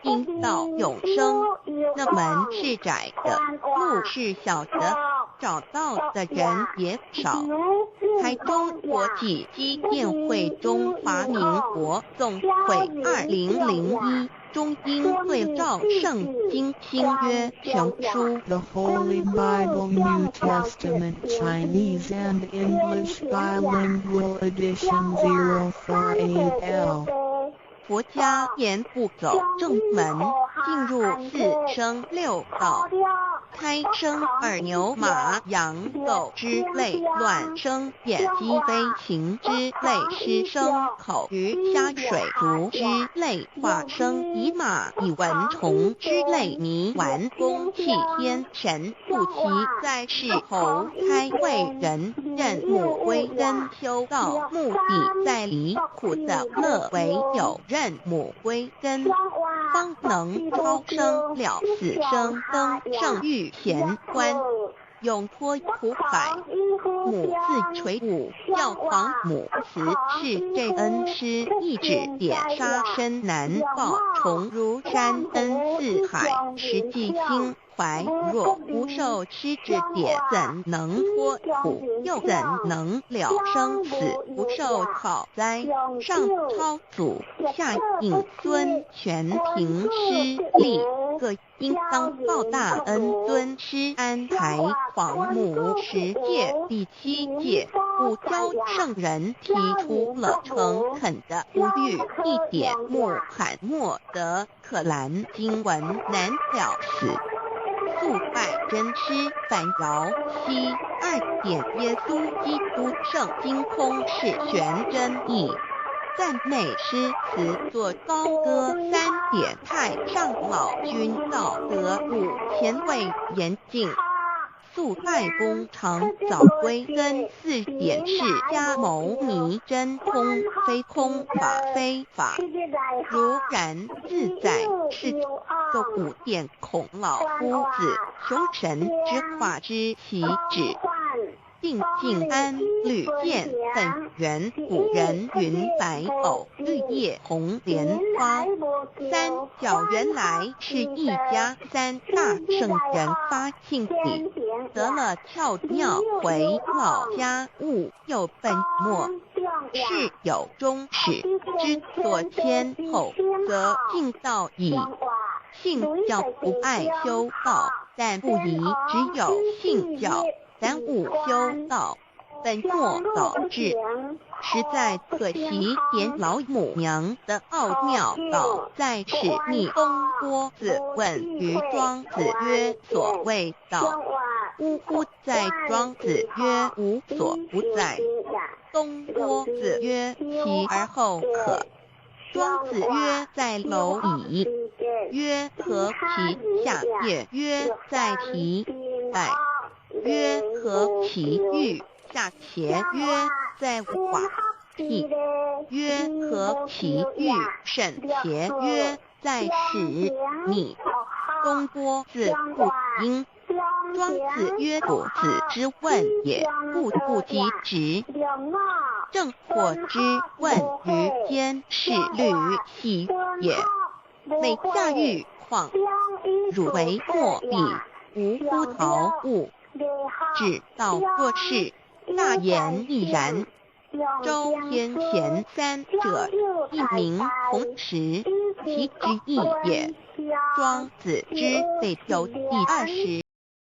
因道有声，那门是窄的，路是小的，找到的人也少。台中国际机电会中华民国总会2001中英对照圣经新约全书 The Holy Bible New Testament Chinese and English Bilingual Edition 048L。佛家言不走正门，进入4生6道，开生耳牛马羊狗之类卵生眼鸡飞禽之类狮生口鱼虾水族之类化生以马以蚊虫之类泥丸公气天神不齐在世侯开为人任母归根修道目的在离苦的乐为有任母归根，方能超生了死生登圣域贤官，永脱苦海。母字垂武，教皇母慈是这恩师，一指点杀身难报，重如山恩似海，实际心怀若不受师指点，怎能脱苦？又怎能了生死？不受考灾，上超祖，下应尊，全凭师力，各应当报大恩。尊师安排皇母10诫，第7诫不教圣人提出了诚恳的呼吁，一点穆罕默德可兰经文难了死。素拜真师反饶西2点耶稣基督圣经空是玄真义，赞美诗词作高歌3点太上老君道德5前卫严谨。素拜公常早归根4点释迦牟尼真空非空法非法，如然自在是个5点孔老夫子雄神之化之奇旨。定静安绿见本源古人云白藕绿叶红莲花，3角原来是一家3大圣人发庆礼，得了跳庙回老家务又本末，是有终始之所迁后，则信道矣。信教不爱修道，但不宜只有信教3五修道，本末倒置，实在可惜。田老母娘的奥妙道在此。逆东郭子问于庄子曰：所谓道，呜呼！在庄子曰：无所不在。东郭子曰：其而后可。庄子曰：在蝼蚁。曰：何其下也？曰：在其外。曰：何其欲？下且曰：在瓦替。曰：何其欲？甚且曰：在使你。东郭子不应。庄子曰：古子之问也，不及直。正或之问于间，是虑兮也。每下欲况，汝为莫必，无乎陶物。只道若是，大言亦然。周天贤3者，一名同时，其之义也。庄子之类有第20。